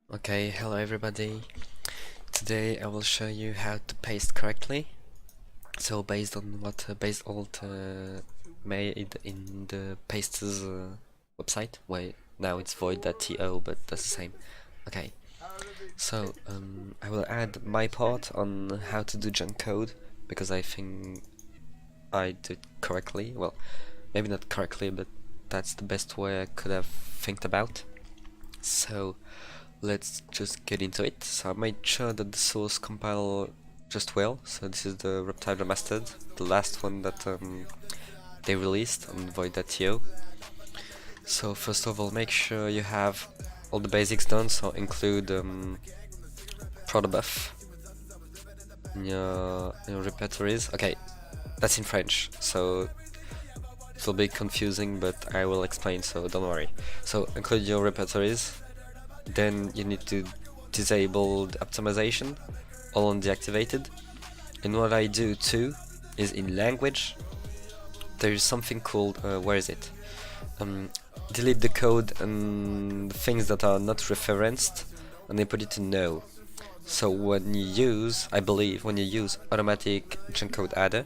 Okay, hello everybody. Today I will show you how to paste correctly. So based on what Baseult made in the pastes website, where now it's void.to, but that's the same. Okay, so I will add my part on how to do junk code because I think I did correctly. Well, maybe not correctly, but that's the best way I could have think about. So let's just get into it. So I made sure that the source compile just well. So this is the Reptile Remastered, the last one that they released on void.to. So first of all, make sure you have all the basics done. So include protobuf in your repertories. Okay, that's in French, so it will be confusing, but I will explain. So don't worry. So include your repertories. Then you need to disable the optimization, all on deactivated. And what I do too is in language, there is something called, where is it? Delete the code and things that are not referenced, and I put it to no. So when you use, I believe, when you use automatic junk code adder,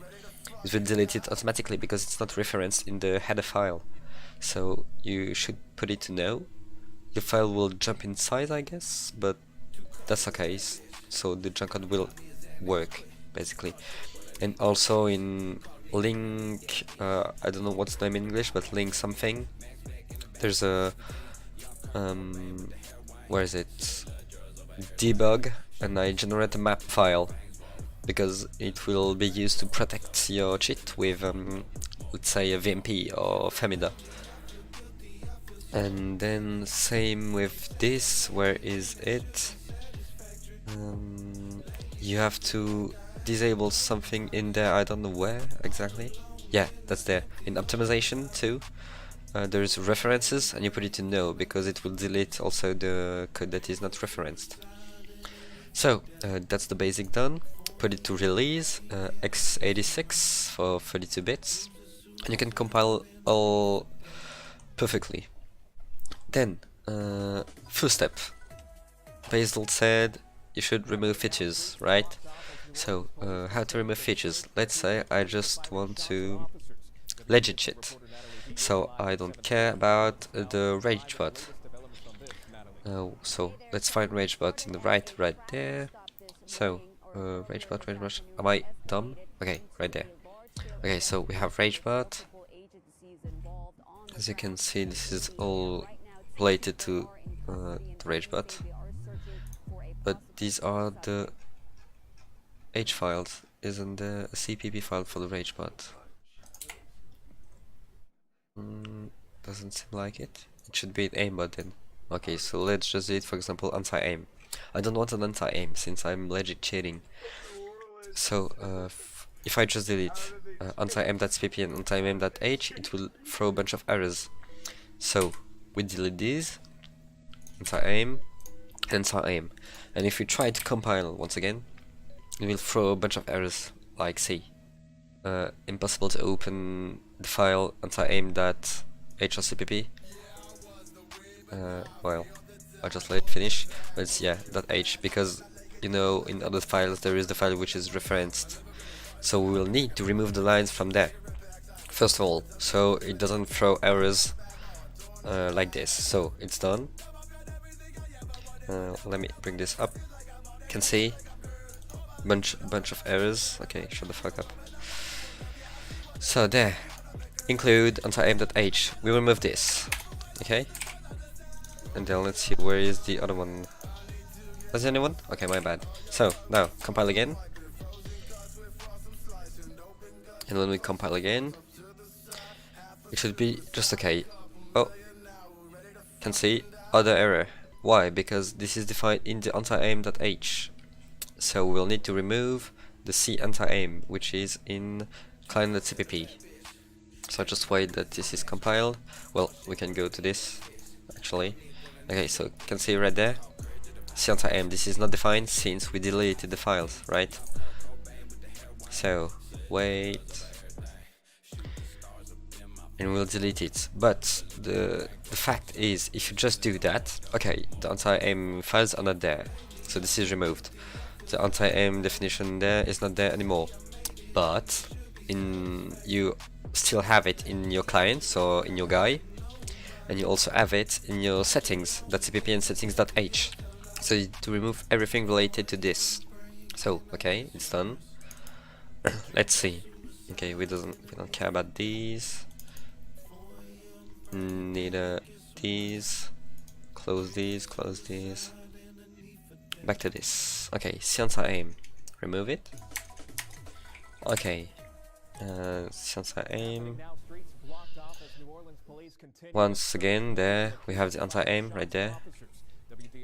it will delete it automatically because it's not referenced in the header file. So you should put it to no. The file will jump in size, I guess, but that's okay. So the junk code will work basically. And also in link, I don't know what's the name in English, but link something. There's a where is it? Debug, and I generate a map file because it will be used to protect your cheat with let's say a VMP or Femida. And then same with this, where is it? You have to disable something in there, I don't know where exactly. Yeah, that's there. In optimization too, there's references and you put it to no because it will delete also the code that is not referenced. So that's the basic done. Put it to release, x86 for 32 bits, and you can compile all perfectly. Then, first step. Baseult said you should remove features, right? So, how to remove features? Let's say I just want to legit shit. So I don't care about the ragebot. So let's find ragebot in the right there. So, ragebot. Am I dumb? Okay, right there. Okay, so we have ragebot. As you can see, this is all related to the ragebot. But these are the H files, isn't there a CPP file for the ragebot? Doesn't seem like it. It should be an aimbot then. Okay, so let's just do it, for example, anti-aim. I don't want an anti-aim since I'm legit cheating. So if I just delete anti-aim.cpp and anti-aim.h, it will throw a bunch of errors. So we delete these, anti-aim, and anti-aim. And if we try to compile once again, it will throw a bunch of errors, like see, impossible to open the file anti-aim.h or cpp. Well, I'll just let it finish, but it's, yeah, .h, because you know in other files there is the file which is referenced, so we will need to remove the lines from there first of all, so it doesn't throw errors like this. So it's done. Let me bring this up. You can see bunch of errors. Okay, shut the fuck up. So there, include anti-aim.h. We remove this. Okay, and then let's see where is the other one. Is there anyone? Okay, my bad. So now compile again, and when we compile again, it should be just okay. Oh, can see other error. Why? Because this is defined in the anti-aim.h. So we'll need to remove the C anti-aim, which is in client.cpp. So just wait that this is compiled. Well, we can go to this actually. Okay, so you can see right there, C anti-aim. This is not defined since we deleted the files, right? So wait. and we'll delete it. But the fact is, if you just do that, okay, the anti-aim files are not there, so this is removed. The anti-aim definition there is not there anymore, but you still have it in your client, so in your guy, and you also have it in your settings, .cpp and settings.h. So you need to remove everything related to this. So okay, it's done. Let's see. Okay, we don't care about these. Neither these. Close these. Close these. Back to this. Okay, Scienza aim. Remove it. Okay. Scienza aim. Once again, there we have the anti-aim right there.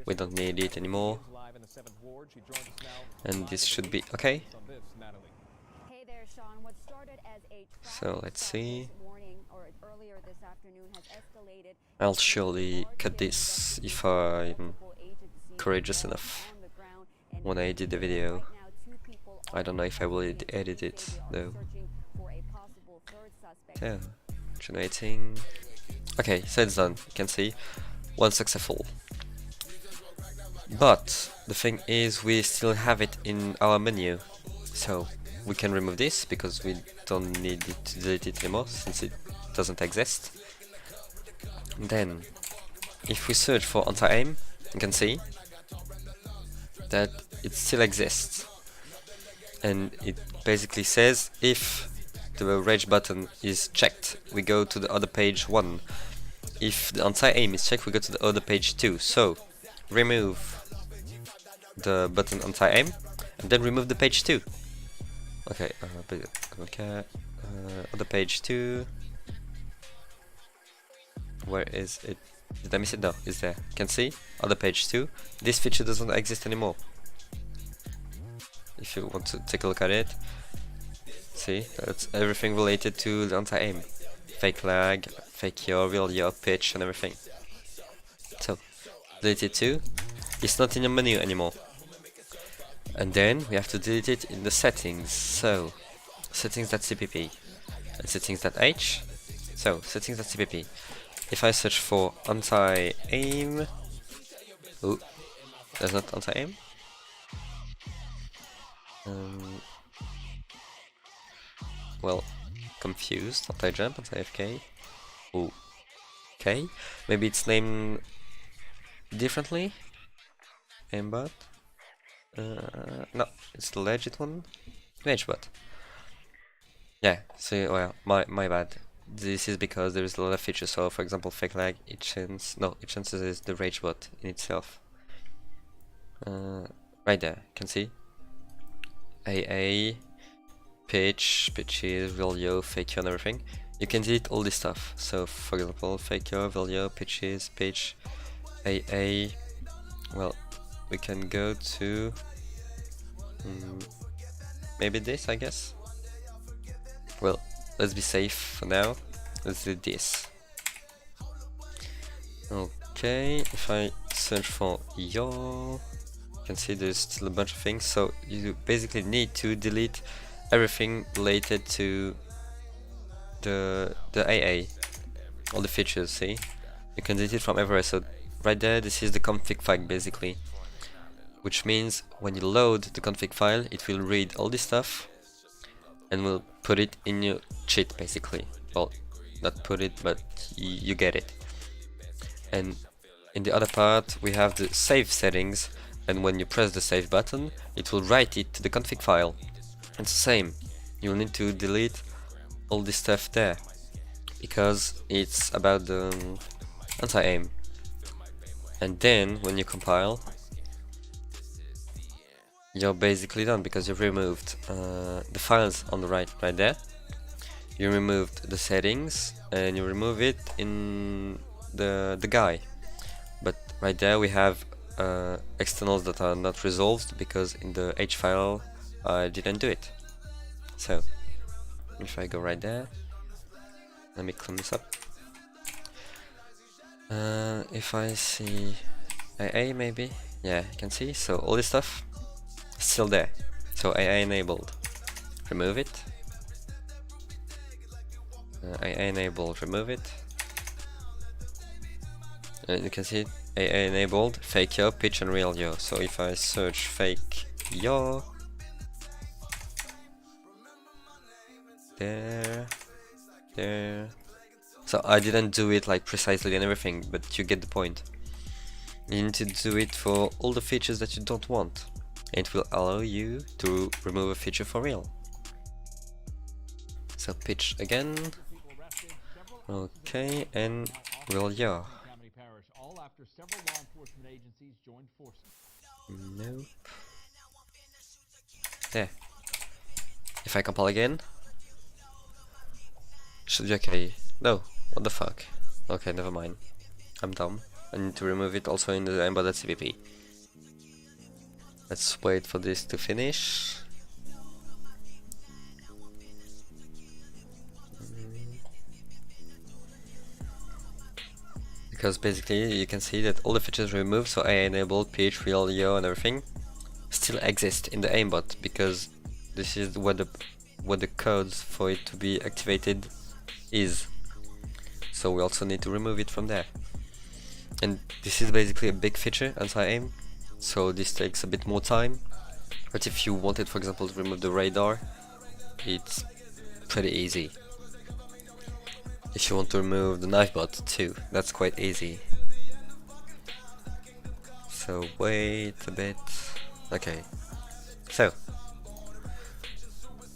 We don't need it anymore. And this should be okay. So let's see. I'll surely cut this if I'm courageous enough when I edit the video. I don't know if I will edit it though. So, generating. Okay, so it's done. You can see one successful. But the thing is, we still have it in our menu, so we can remove this because we don't need it to delete it anymore since it doesn't exist. Then, if we search for anti-aim, you can see that it still exists, and it basically says if the rage button is checked, we go to the other page 1. If the anti-aim is checked, we go to the other page 2. So remove the button anti-aim and then remove the page 2. Okay, other page 2. Where is it? Did I miss it? No, it's there. You can see other page 2. This feature doesn't exist anymore. If you want to take a look at it, see, that's everything related to the anti-aim. Fake lag, fake yaw, real yaw, pitch, and everything. So, delete it too. It's not in your menu anymore. And then we have to delete it in the settings. So, settings.cpp and settings.h. So, settings.cpp. If I search for anti-aim, oh, there's not anti-aim. Well, confused. Anti-jump, anti-FK. Oh, okay. Maybe it's named differently. Aimbot. No, it's the legit one. Magebot. Yeah. So well, my bad. This is because there is a lot of features. So, for example, fake lag, it chances is the ragebot in itself. Right there, can see. AA, pitch is real yo, fake yo, and everything. You can delete all this stuff. So, for example, fake yo, real yo, pitches, pitch, AA. Well, we can go to maybe this, I guess. Well, let's be safe for now. Let's do this. Okay, if I search for yo, you can see there's still a bunch of things. So you basically need to delete everything related to the AA, all the features. See, you can delete it from everywhere. So right there, this is the config file basically, which means when you load the config file, it will read all this stuff and will put it in your cheat basically. Well, not put it, but you get it. And in the other part we have the save settings, and when you press the save button it will write it to the config file. It's the same, you'll need to delete all this stuff there because it's about the anti-aim. And then when you compile, you're basically done because you've removed the files on the right there. You removed the settings and you remove it in the guy. But right there we have externals that are not resolved because in the H file I didn't do it. So if I go right there, let me clean this up. If I see AA maybe, yeah, you can see. So all this stuff still there. So AA enabled. Remove it. AA enabled, remove it. And you can see it, AA enabled, fake yaw, pitch and real yaw. So if I search fake yaw, there, so I didn't do it like precisely and everything, but you get the point. You need to do it for all the features that you don't want. It will allow you to remove a feature for real. So pitch again. Okay, and real yaw. Nope. There. If I compile again, should be okay. No, what the fuck? Okay, never mind. I'm dumb. I need to remove it also in the embedded CPP. Let's wait for this to finish. Because basically you can see that all the features removed, so AI enabled, pitch, real yaw and everything, still exist in the aimbot, because this is what the codes for it to be activated is. So we also need to remove it from there. And this is basically a big feature, anti-aim, so this takes a bit more time. But if you wanted, for example, to remove the radar, it's pretty easy. If you want to remove the knife bot too, that's quite easy. So wait a bit. Okay. So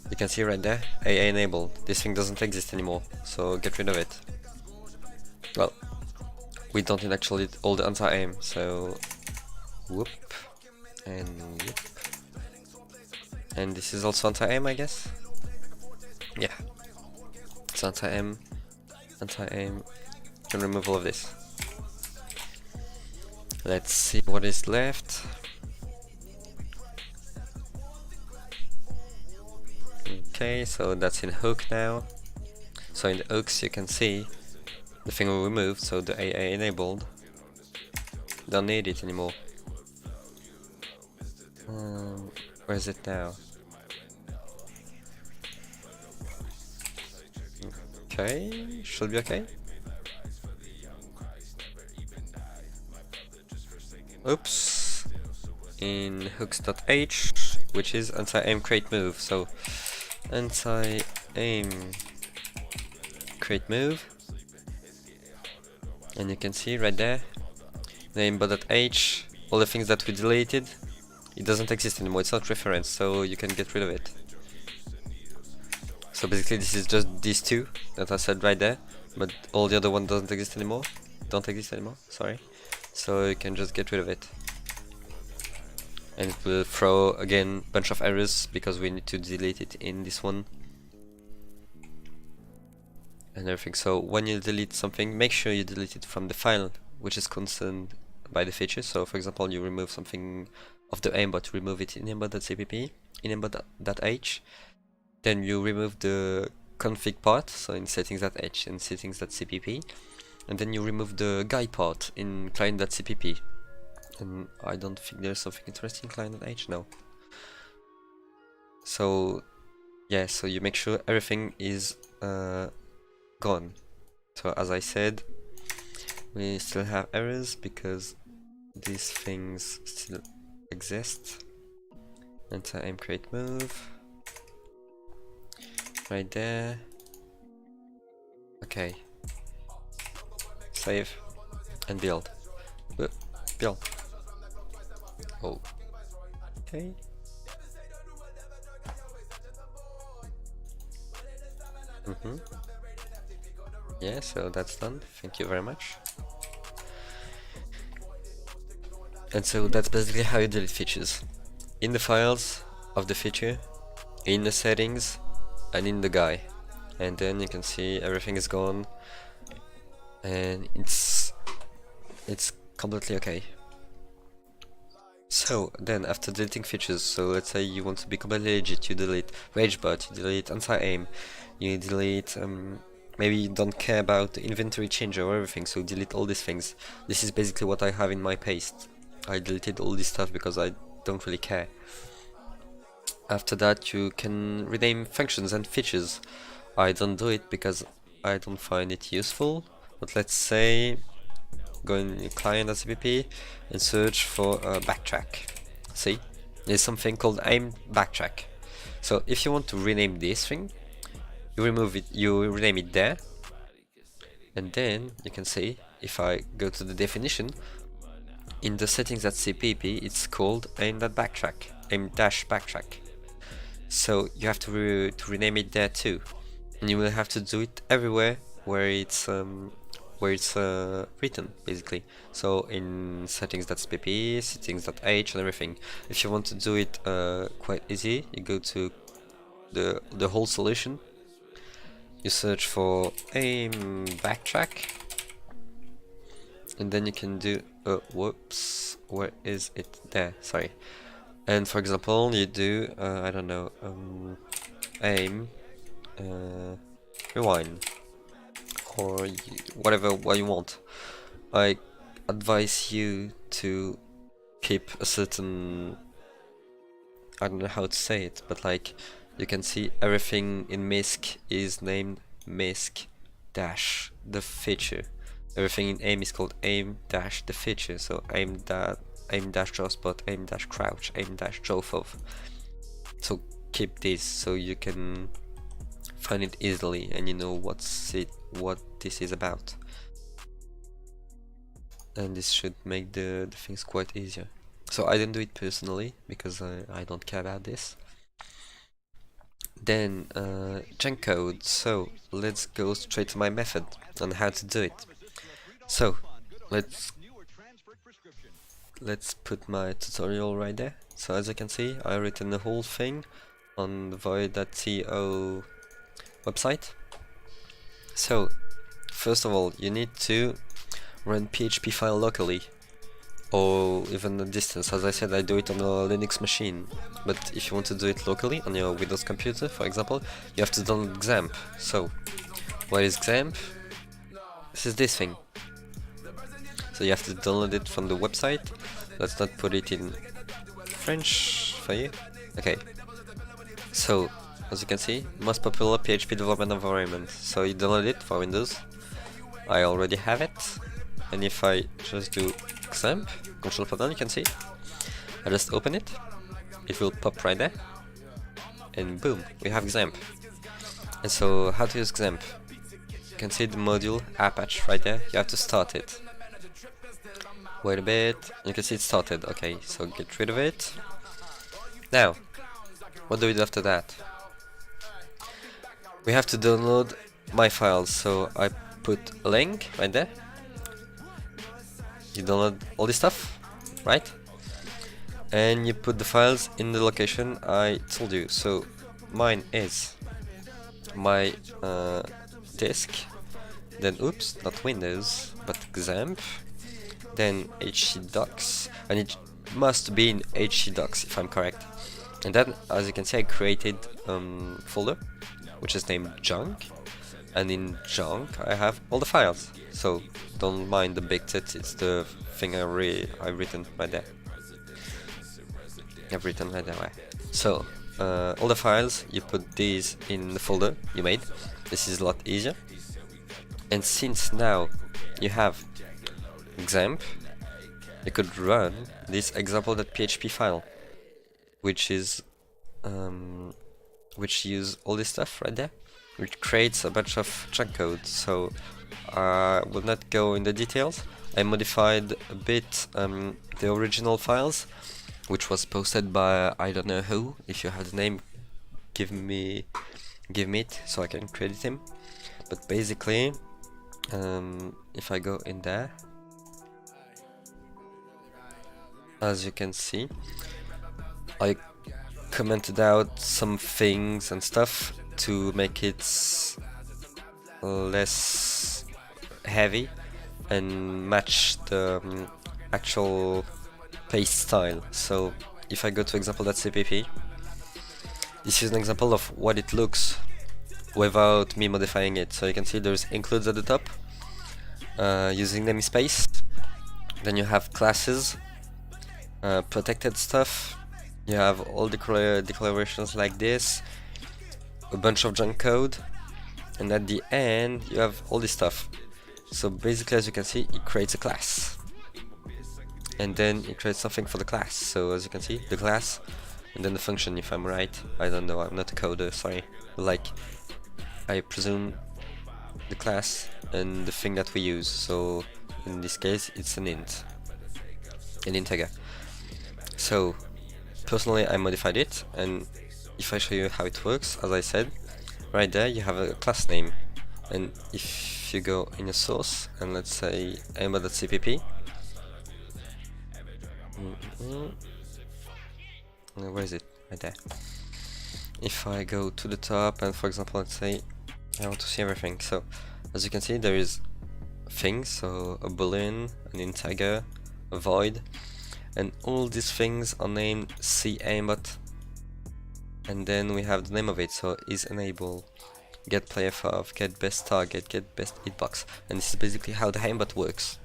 you can see right there, AA enabled. This thing doesn't exist anymore, so get rid of it. Well, we don't need actually all the anti-aim, so whoop and whoop. And this is also anti-aim, I guess? Yeah. It's anti-aim, anti-aim, and remove all of this. Let's see what is left. Okay, so that's in hook now. So in the hooks you can see the thing we removed, so the AA enabled. Don't need it anymore. Where is it now? Okay, should be okay. Oops. In hooks.h, which is anti-aim create move. So anti-aim create move, and you can see right there, name .h, all the things that we deleted, it doesn't exist anymore. It's not referenced, so you can get rid of it. So basically this is just these two that I said right there, but all the other one doesn't exist anymore. Sorry. So you can just get rid of it. And it will throw again a bunch of errors because we need to delete it in this one. And everything. So when you delete something, make sure you delete it from the file which is concerned by the feature. So for example, you remove something of the aimbot, remove it in aimbot.cpp, in aimbot.h. Then you remove the config part, so in settings.h and settings.cpp, and then you remove the guide part in client.cpp. And I don't think there's something interesting in client.h, no. So yeah, so you make sure everything is gone. So as I said, we still have errors because these things still exist. Anti-aim create move. Right there. Okay. Save and build. Build. Oh. Okay. Yeah, so that's done. Thank you very much. And so that's basically how you delete features. In the files of the feature, in the settings, and in the guy. And then you can see everything is gone. And it's completely okay. So then after deleting features, so let's say you want to be completely legit, you delete ragebot, you delete anti-aim, you delete maybe you don't care about the inventory change or everything, so delete all these things. This is basically what I have in my paste. I deleted all this stuff because I don't really care. After that you can rename functions and features. I don't do it because I don't find it useful, but let's say go in your client.cpp and search for backtrack. See, there's something called aim backtrack. So if you want to rename this thing, you remove it, you rename it there, and then you can see if I go to the definition in the settings.cpp, it's called aim.backtrack, aim-backtrack. So you have to rename it there too, and you will have to do it everywhere where it's written, basically. So in settings.cpp, settings.h, and everything. If you want to do it quite easy, you go to the whole solution. You search for aim backtrack, and then you can do whoops, where is it? There, sorry. And for example, you do I don't know, aim rewind, or whatever what you want. I advise you to keep a certain, I don't know how to say it, but like you can see everything in MISC is named MISC dash the feature. Everything in aim is called aim dash the feature. So aim dash draw spot, aim dash crouch, aim dash draw fob. So keep this so you can find it easily and you know what this is about. And this should make the things quite easier. So I don't do it personally because I don't care about this. Then junk code. So let's go straight to my method on how to do it. So let's put my tutorial right there. So as you can see, I written the whole thing on the void.to website. So first of all, you need to run PHP file locally, or even a distance. As I said, I do it on a Linux machine, but if you want to do it locally on your Windows computer, for example, you have to download XAMPP. So what is XAMPP? This is this thing. So you have to download it from the website. Let's not put it in French for you. Okay. So as you can see, most popular PHP development environment. So you download it for Windows. I already have it. And if I just do XAMPP, control panel, you can see, I just open it, it will pop right there, and boom, we have XAMPP. And so how to use XAMPP? You can see the module Apache right there, you have to start it. Wait a bit, you can see it started, okay, so get rid of it. Now, what do we do after that? We have to download my files, so I put a link right there. You download all this stuff, right? And you put the files in the location I told you. So mine is my disk, then oops, not Windows, but XAMPP, then htdocs, and it must be in htdocs if I'm correct. And then, as you can see, I created folder which is named junk, and in junk I have all the files. So don't mind the big tit, it's the thing I've written right there. I've written right there. So all the files, you put these in the folder you made. This is a lot easier. And since now you have XAMPP, you could run this example.php file, which is which use all this stuff right there, which creates a bunch of junk code. So I will not go in the details. I modified a bit the original files, which was posted by I don't know who. If you have the name, give me it so I can credit him. But basically, if I go in there, as you can see, I commented out some things and stuff to make it less heavy and match the actual paste style. So if I go to example.cpp, this is an example of what it looks without me modifying it. So you can see there's includes at the top, using namespace, then you have classes, protected stuff, you have all the declarations like this, a bunch of junk code, and at the end you have all this stuff. So basically, as you can see, it creates a class, and then it creates something for the class. So as you can see, the class, and then the function, if I'm right. I don't know, I'm not a coder, sorry. Like, I presume the class and the thing that we use. So in this case, it's an int, an integer. So personally, I modified it, and if I show you how it works, as I said, right there you have a class name, and if you go in a source and let's say aimbot.cpp, where is it? Right there. If I go to the top and for example let's say I want to see everything, so as you can see there is things, so a boolean, an integer, a void, and all these things are named caimbot, and then we have the name of it, so is enable, get player of, get best target, get best hitbox, and this is basically how the aimbot works.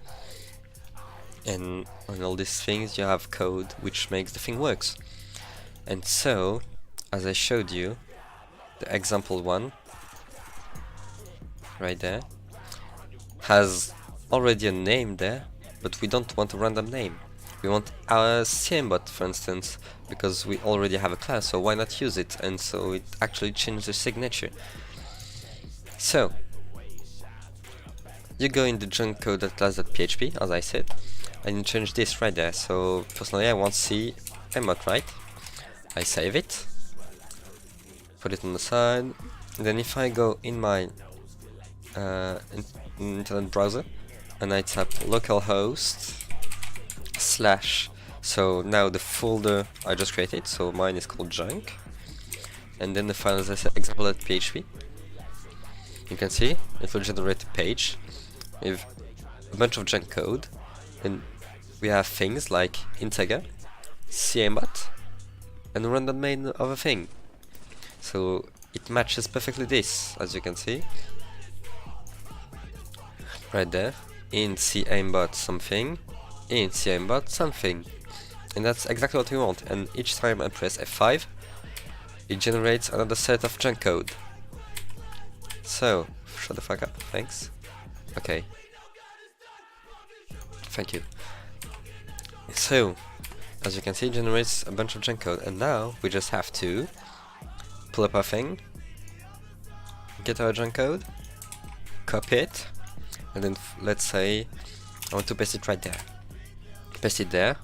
And on all these things you have code which makes the thing works. And so, as I showed you, the example one right there has already a name there, but we don't want a random name. We want our caimbot, for instance, because we already have a class, so why not use it? And so it actually changed the signature. So you go in the junk code.class.php, as I said, and you change this right there. So personally I want caimbot, right? I save it, put it on the side, and then if I go in my internet browser and I type localhost / so now the folder I just created, so mine is called junk, and then the file is example.php. You can see it will generate a page with a bunch of junk code, and we have things like integer, caimbot, and a random name of a thing. So it matches perfectly this, as you can see right there, in caimbot something, in caimbot something, and that's exactly what we want. And each time I press F5 it generates another set of junk code. So shut the fuck up, thanks. Okay, thank you. So as you can see, it generates a bunch of junk code, and now we just have to pull up our thing, get our junk code, copy it, and then let's say I want to paste it right there. Paste it there,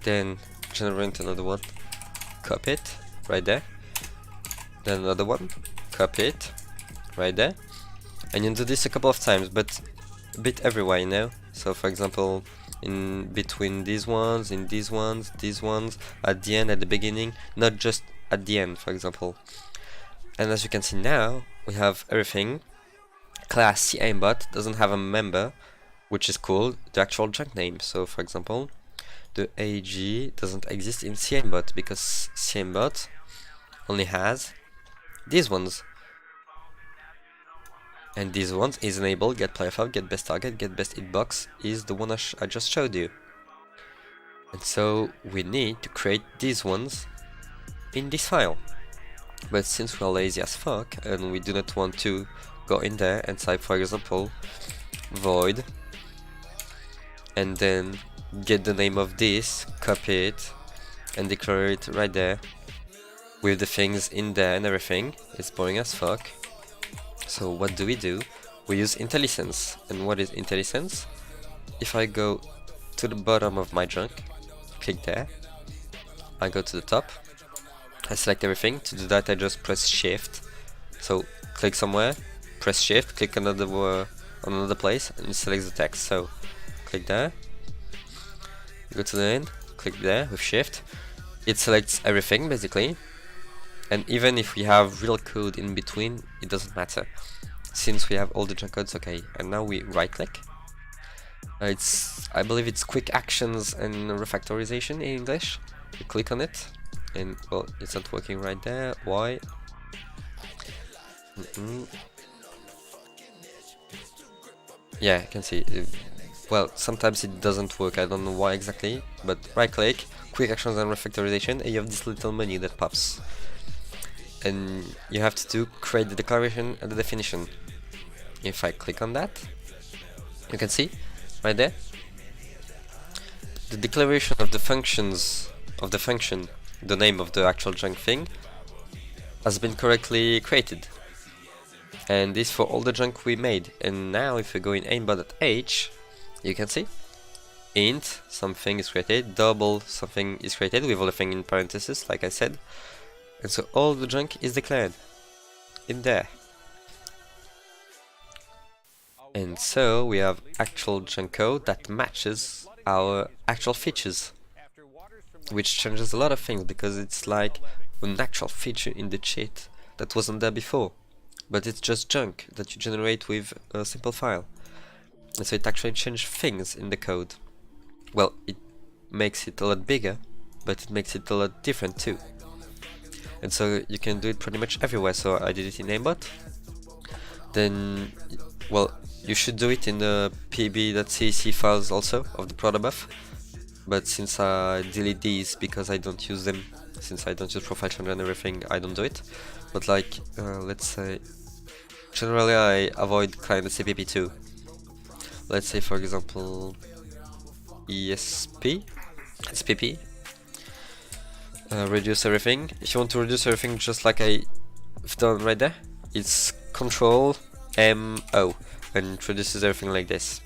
then generate another one, copy it right there, then another one, copy it right there, and you do this a couple of times, but a bit everywhere, you know. So for example, in between these ones, in these ones, at the end, at the beginning, not just at the end, for example. And as you can see now, we have everything. Class caimbot doesn't have a member, which is called the actual junk name. So for example, the AG doesn't exist in caimbot because caimbot only has these ones. And these ones is enable, get player of, get best target, get best hitbox is the one I just showed you. And so we need to create these ones in this file. But since we're lazy as fuck and we do not want to go in there and type, for example, void, and then get the name of this, copy it, and declare it right there with the things in there and everything, it's boring as fuck. So what do? We use IntelliSense. And what is IntelliSense? If I go to the bottom of my junk, click there, I go to the top, I select everything. To do that I just press shift. So click somewhere, press shift, click on another place, and it selects the text. So click there, go to the end, click there with shift, it selects everything basically. And even if we have real code in between, it doesn't matter, since we have all the junk codes. Okay, and now we right click. I believe it's quick actions and refactorization in English. You click on it, and well, it's not working right there. Why? Yeah, you can see. Well, sometimes it doesn't work. I don't know why exactly, but right click, quick actions and refactorization, and you have this little menu that pops. and you have to do create the declaration and the definition. If I click on that, you can see right there the declaration of the functions of the function, the name of the actual junk thing, has been correctly created. And this for all the junk we made. And now if we go in aimbot.h, you can see int something is created, double something is created with everything in parentheses, like I said. And so all the junk is declared in there. And so we have actual junk code that matches our actual features, which changes a lot of things because it's like an actual feature in the cheat that wasn't there before, but it's just junk that you generate with a simple file. And so it actually changes things in the code. Well, it makes it a lot bigger, but it makes it a lot different too. And so you can do it pretty much everywhere. So I did it in aimbot. Then, well, you should do it in the pb.cec files also of the protobuf. But since I delete these because I don't use them, since I don't use profile changer and everything, I don't do it. But like, let's say, generally I avoid client cpp2. Let's say for example, ESP, SPP, reduce everything. If you want to reduce everything just like I've done right there, it's Control MO and it reduces everything like this.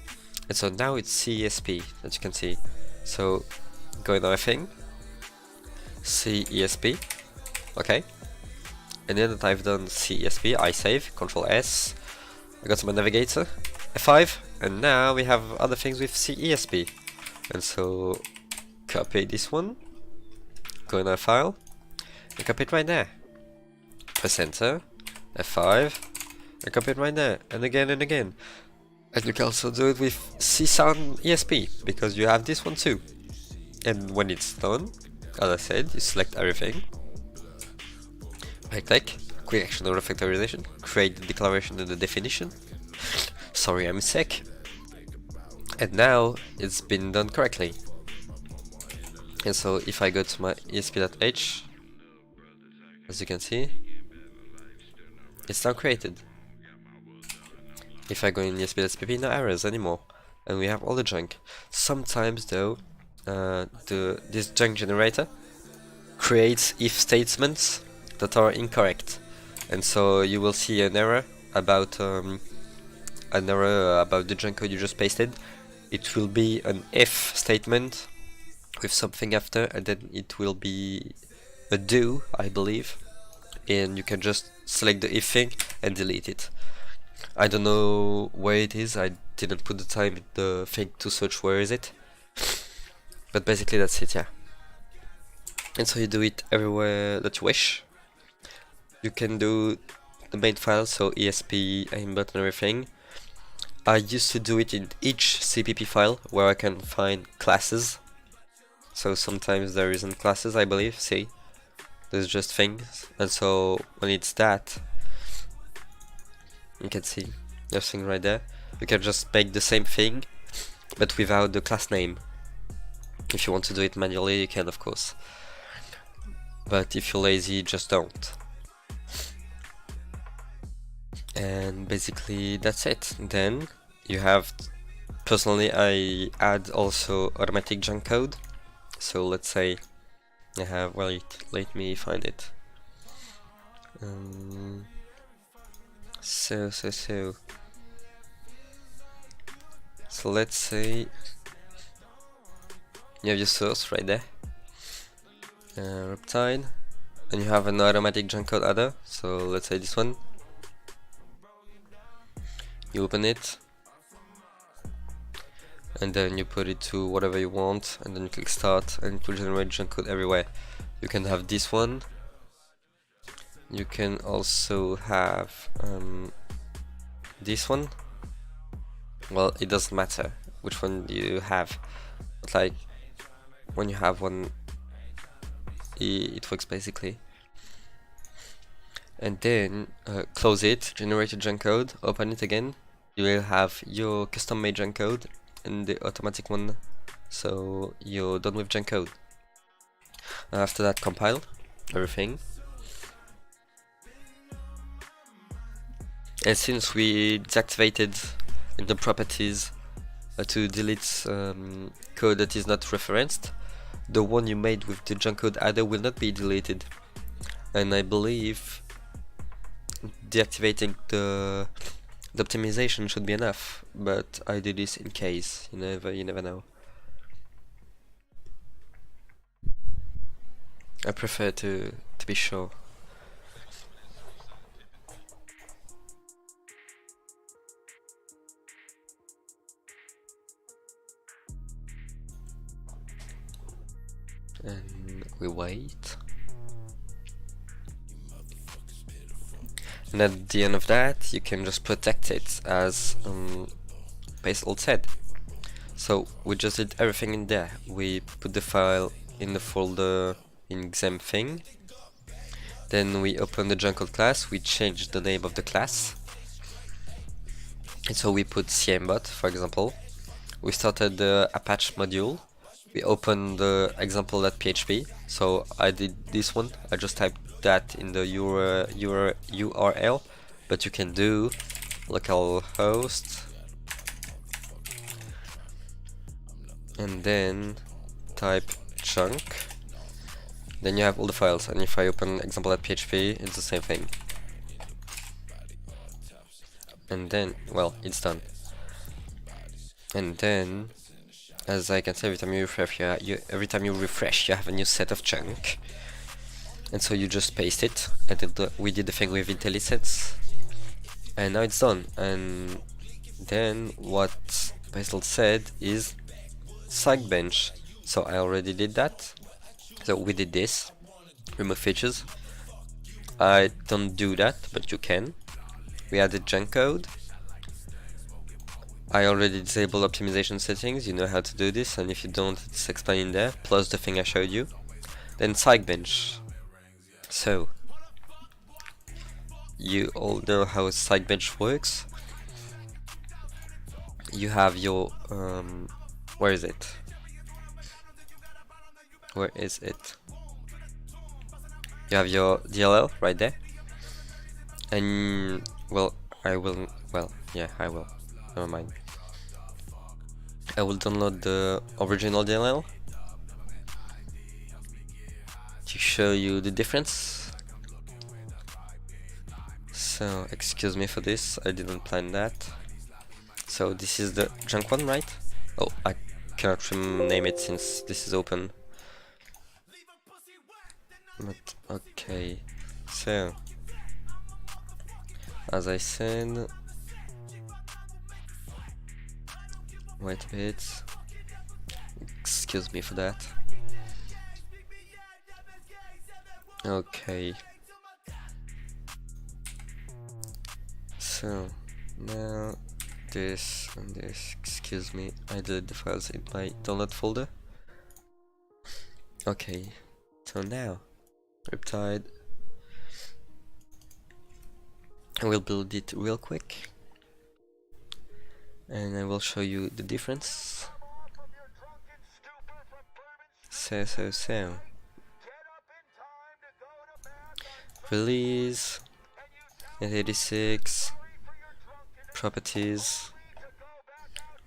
And so now it's CESP, as you can see. So go in everything, CESP, okay. And then that I've done CESP, I save, Control S, I got my navigator, F5, and now we have other things with CESP. And so copy this one, go in our file, and copy it right there. Press enter, F5, and copy it right there, and again and again. And you can also do it with CSound ESP, because you have this one too. And when it's done, as I said, you select everything, right click, quick action or refactorization, create the declaration and the definition. Sorry, I'm sick. And now it's been done correctly. And so if I go to my esp.h, as you can see, it's now created. If I go in esp.spp, no errors anymore, and we have all the junk. Sometimes though, this junk generator creates if statements that are incorrect, and so you will see an error about the junk code you just pasted. It will be an if statement with something after, and then it will be a do, I believe, and you can just select the if thing and delete it. I don't know where it is, I didn't put the time in the thing to search where is it, but basically that's it, yeah. And so you do it everywhere that you wish. You can do the main file, so ESP, aimbot and everything. I used to do it in each CPP file where I can find classes. So sometimes there isn't classes, I believe, see? There's just things, and so when it's that, you can see everything right there. You can just make the same thing, but without the class name. If you want to do it manually, you can, of course. But if you're lazy, just don't. And basically that's it. Then you have, personally I add also automatic junk code. So let's say I have, well, let me find it. So let's say you have your source right there, Reptile, and you have an automatic junk code adder. So let's say this one. You open it, and then you put it to whatever you want, and then you click start, and it will generate junk code everywhere. You can have this one. You can also have this one. Well, it doesn't matter which one you have, but like when you have one, it works basically. And then close it, generate a junk code, open it again. You will have your custom made junk code and the automatic one, so you're done with junk code. After that, compile everything, And since we deactivated in the properties to delete code that is not referenced, the one you made with the junk code adder will not be deleted. And I believe deactivating the optimization should be enough, but I do this in case. You never know. I prefer to be sure. And we wait. And at the end of that, you can just protect it as Baseult said. So we just did everything in there. We put the file in the folder in exam thing. Then we open the Jungle class, we change the name of the class. And so we put cmbot, for example. We started the Apache module. We opened the example.php. So I did this one. I just typed that in the URL, but you can do localhost and then type chunk. Then you have all the files, and if I open example.php, it's the same thing. And then, well, it's done. And then, as I can say, every time you refresh, you have a new set of chunk. And so you just paste it. We did the thing with IntelliSense, and now it's done. And then what Baseult said is Bench. So I already did that. So we did this, remove features. I don't do that, but you can. We added junk code. I already disabled optimization settings, you know how to do this, and if you don't, it's explained there, plus the thing I showed you. Then Bench. So, you all know how Bench works. You have your, where is it? Where is it? You have your DLL right there. And, well, I will, never mind. I will download the original DLL to show you the difference. So, excuse me for this, I didn't plan that. So, this is the junk one, right? Oh, I cannot rename it since this is open. But, okay. So, as I said, wait a bit, excuse me for that. Okay, so now this and this, excuse me, I deleted the files in my download folder. Okay, so now Riptide, I will build it real quick and I will show you the difference. So release 86 properties,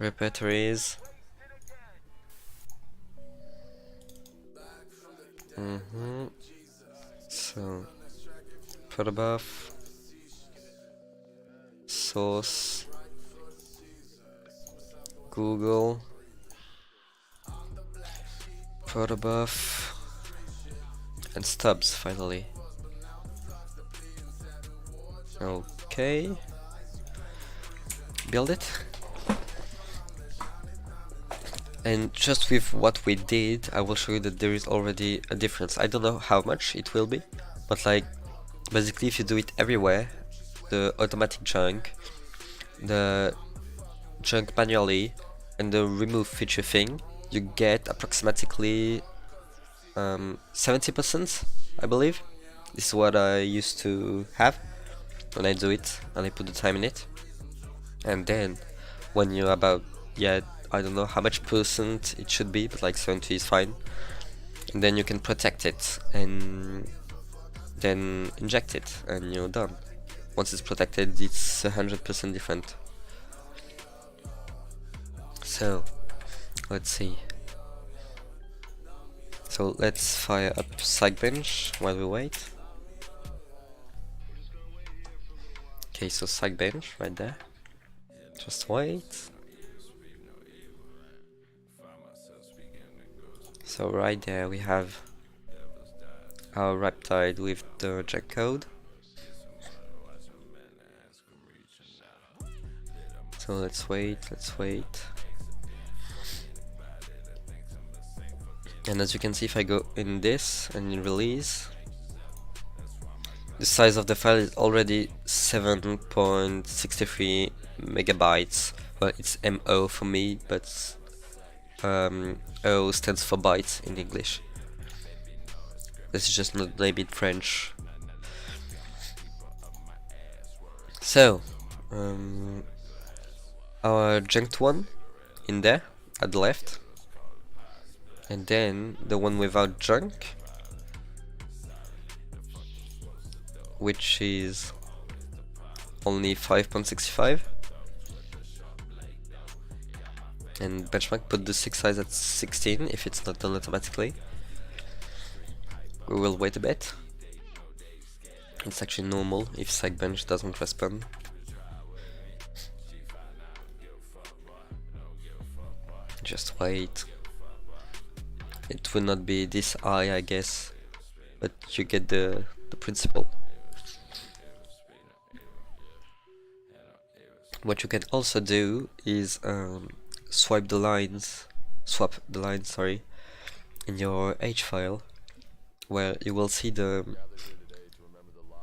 repertories, so protobuf, source, Google, protobuf, and stubs finally. Okay, build it. And just with what we did, I will show you that there is already a difference. I don't know how much it will be, but like basically if you do it everywhere, the automatic junk, the junk manually, and the remove feature thing, you get approximately 70%, I believe. This is what I used to have when I do it and I put the time in it. And then when you're about, I don't know how much percent it should be, but like 70 is fine. And then you can protect it and then inject it and you're done. once it's protected, it's 100% different. So let's see. So let's fire up Psychbench while we wait. Okay, so Psychbench right there. Just wait. So right there we have our Riptide with the jack code. So let's wait. And as you can see, if I go in this and in release, the size of the file is already 7.63 megabytes. Well, it's MO for me, but O stands for bytes in English. This is just not maybe in French. So, our junked one in there at the left, and then the one without junk, which is only 5.65, and benchmark put the 6 size at 16 if it's not done automatically. We will wait a bit. It's actually normal if Psychbench doesn't respond. Just wait. It will not be this high, I guess, but you get the principle. What you can also do is swap the lines, sorry, in your H file, where you will see the,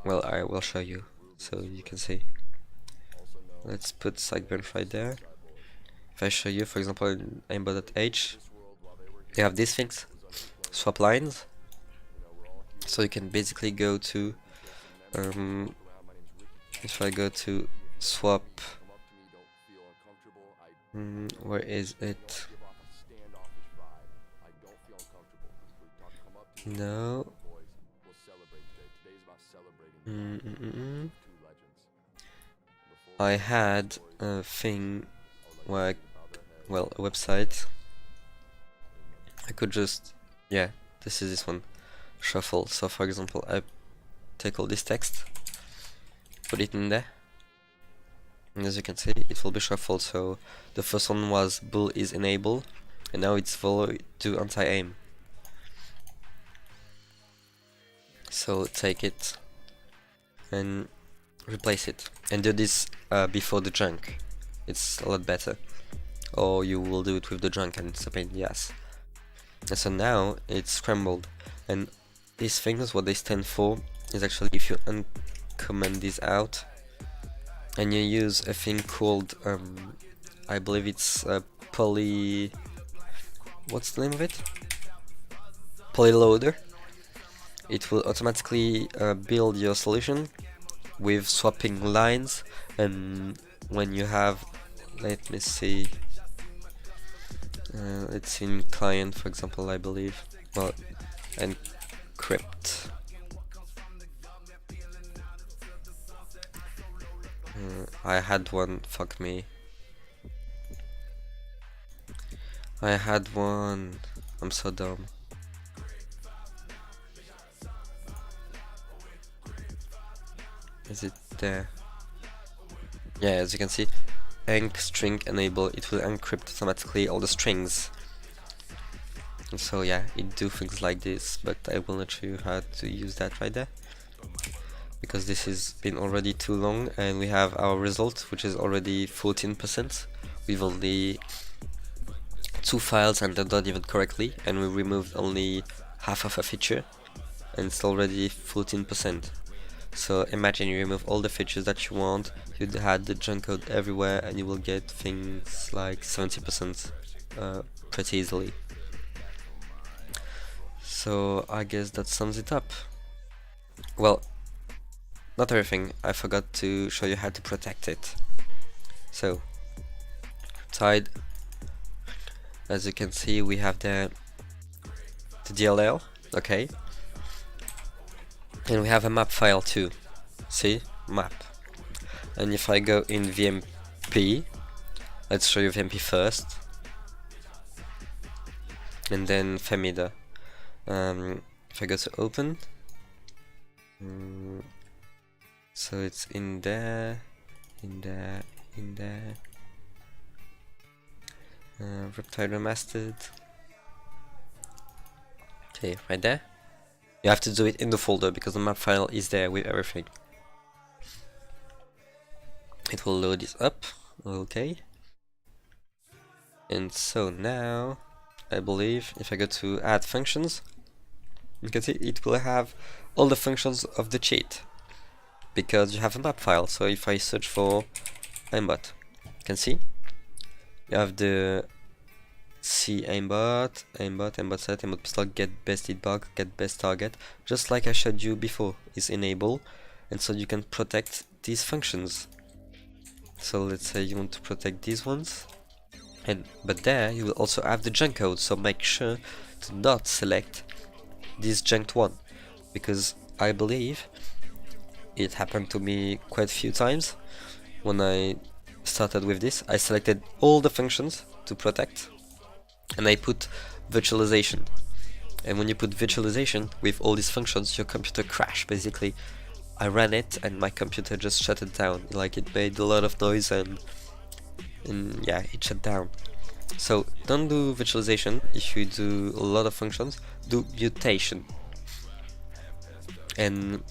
well, I will show you so you can see. Let's put Psychbench right there. If I show you, for example, in aimbot.h, you have these things, swap lines. So you can basically go to, if I go to swap, where is it? No. I had a thing where, well, a website. I could just, yeah, this is this one, shuffle. So for example, I take all this text, put it in there, and as you can see, it will be shuffled. So the first one was bool is enable, and now it's follow to anti-aim. So take it and replace it, and do this before the junk. It's a lot better. Or you will do it with the junk and it's a pain in the ass. And so now it's scrambled, and these things, what they stand for is actually, if you uncomment these out and you use a thing called I believe it's poly, what's the name of it? Polyloader. It will automatically build your solution with swapping lines, and when you have, let me see, it's in client, for example, I believe, well, encrypt. I had one, fuck me. I had one, I'm so dumb. Is it there? Yeah, as you can see, enc string enable, it will encrypt automatically all the strings. And so yeah, it do things like this, but I will not show you how to use that right there, because this has been already too long, and we have our result, which is already 14%. We've only 2 files and they're not even correctly, and we removed only half of a feature, and it's already 14%. So imagine you remove all the features that you want, you'd add the junk code everywhere, and you will get things like 70% pretty easily. So I guess that sums it up. Well, not everything, I forgot to show you how to protect it. So, Tide, as you can see, we have the DLL, okay, and we have a map file too. See, map. And if I go in VMP, let's show you VMP first, and then Femida. If I go to open, so it's in there, in there, in there. Reptile Remastered. Okay, right there. You have to do it in the folder because the map file is there with everything. It will load this up. Okay. And so now, I believe if I go to add functions, you can see it will have all the functions of the cheat because you have a map file. So if I search for aimbot, you can see you have the C aimbot, aimbot set, aimbot pistol, get best hitbox, get best target, just like I showed you before, is enabled, and so you can protect these functions. So let's say you want to protect these ones, but there you will also have the junk code, so make sure to not select this junked one, because I believe it happened to me quite a few times when I started with this. I selected all the functions to protect, and I put virtualization, and when you put virtualization with all these functions, your computer crashed basically. I ran it and my computer just shut it down, like it made a lot of noise and yeah, it shut down. So don't do virtualization. If you do a lot of functions, do mutation, and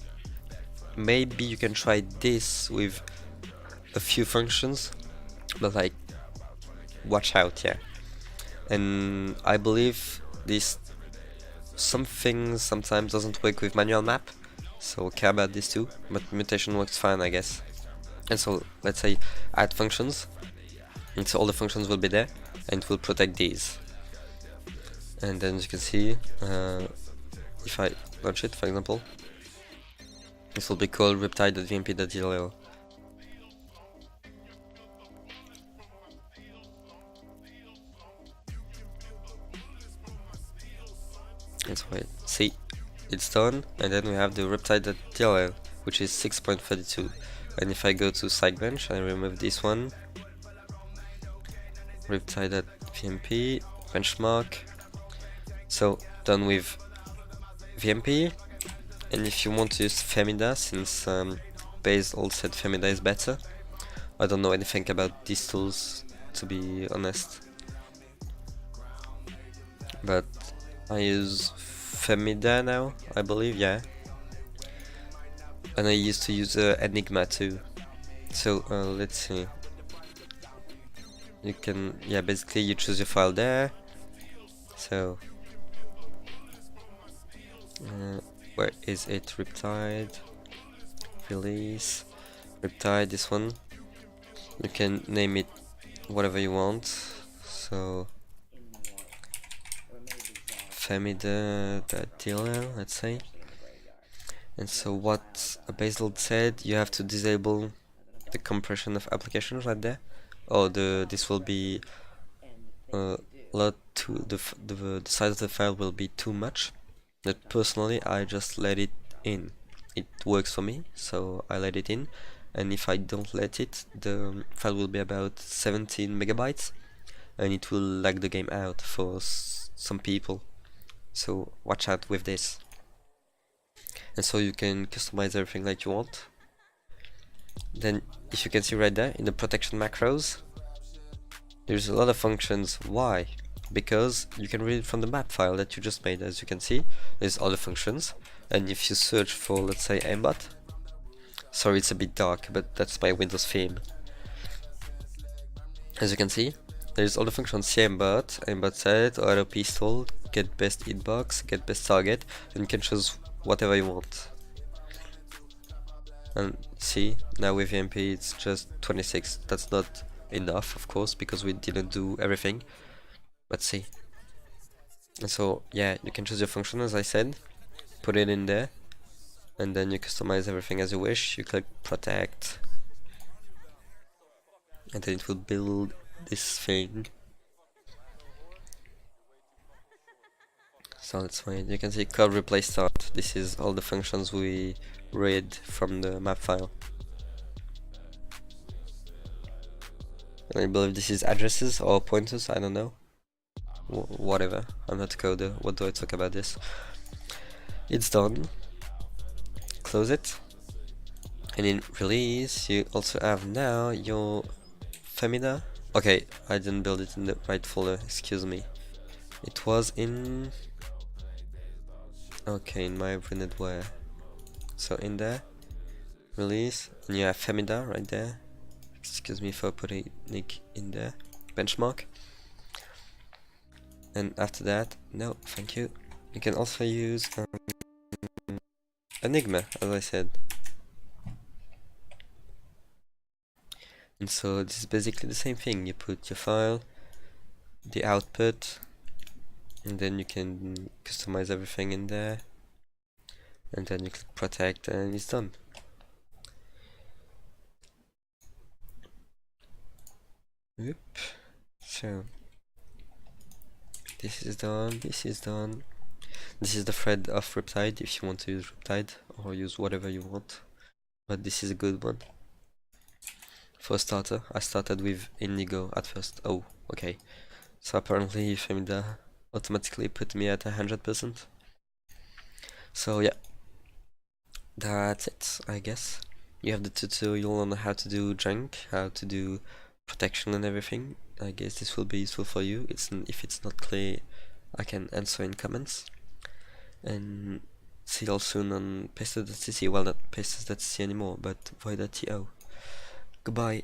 maybe you can try this with a few functions, but like watch out, yeah. And I believe this something sometimes doesn't work with manual map, so care about this too, but mutation works fine, I guess. And so let's say add functions, and so all the functions will be there, and it will protect these. And then as you can see, if I launch it, for example, this will be called riptide.vmp.dll. That's right. See, it's done, and then we have the riptide.dll, which is 6.32. And if I go to Sidebench, I remove this one, riptide.vmp, benchmark. So done with VMP. And if you want to use Femida, since Baseult said Femida is better, I don't know anything about these tools, to be honest, but I use Femida now, I believe, yeah. And I used to use Enigma too. So let's see. You can, yeah, basically you choose your file there. So where is it? Riptide, release, Riptide, this one. You can name it whatever you want. So Femida.dll, let's say. And so what Baseult said, you have to disable the compression of applications right there. Oh, this will be lot too, the size of the file will be too much. But personally, I just let it in. It works for me, so I let it in. And if I don't let it, the file will be about 17 megabytes, and it will lag the game out for some people. So watch out with this. And so you can customize everything like you want. Then, if you can see right there in the protection macros, there's a lot of functions. Why? Because you can read it from the map file that you just made. As you can see, there's all the functions. And if you search for, let's say, aimbot, sorry, it's a bit dark, but that's my Windows theme. As you can see, there's all the functions: aimbot, aimbot set, auto pistol, get best hitbox, get best target, and you can choose whatever you want. And see, now with VMP it's just 26. That's not enough, of course, because we didn't do everything. But see. And so, yeah, you can choose your function, as I said, put it in there, and then you customize everything as you wish. You click protect, and then it will build this thing. So that's fine. You can see code replace start. This is all the functions we read from the map file. I believe this is addresses or pointers, I don't know. Whatever, I'm not a coder, what do I talk about this? It's done. Close it. And in release, you also have now your Femida. Okay, I didn't build it in the right folder, excuse me. It was in... Okay, in my Renetware. So in there, release, and you have Femida right there. Excuse me for putting Nick in there. Benchmark. And after that, no, thank you. You can also use Enigma, as I said. And so this is basically the same thing. You put your file, the output, and then you can customize everything in there. And then you click protect and it's done. Whoop. So this is done, this is done. This is the thread of Riptide if you want to use Riptide or use whatever you want. But this is a good one. For a starter, I started with Indigo at first. Oh, okay. So apparently Femida automatically put me at 100%. So yeah, that's it, I guess. You have the tutorial on how to do junk, how to do protection and everything. I guess this will be useful for you. If it's not clear, I can answer in comments. And see you all soon on pastes.cc. Well, not pastes.cc anymore, but void.to. Goodbye.